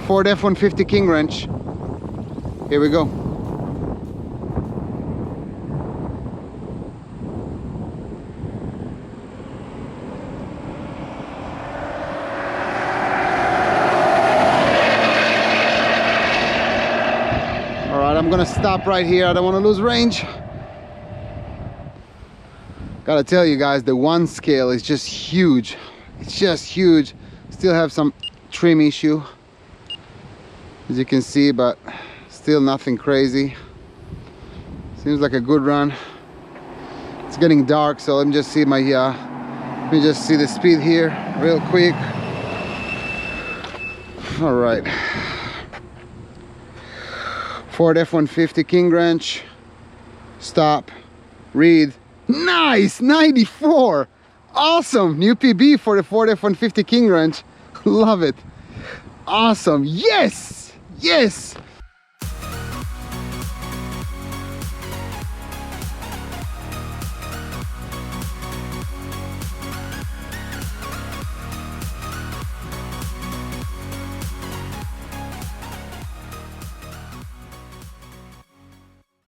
Ford F-150 King wrench. Here we go. All right, I'm gonna stop right here. I don't want to lose range. Gotta tell you guys, the one scale is just huge. It's just huge. Still have some trim issue, as you can see, but still nothing crazy. Seems like a good run. It's getting dark, so let me just see my let me just see the speed here real quick. All right, Ford F-150 King wrench. Stop, read. Nice, 94. Awesome, new PB for the Ford F-150 King wrench. Love it. Awesome. Yes, yes.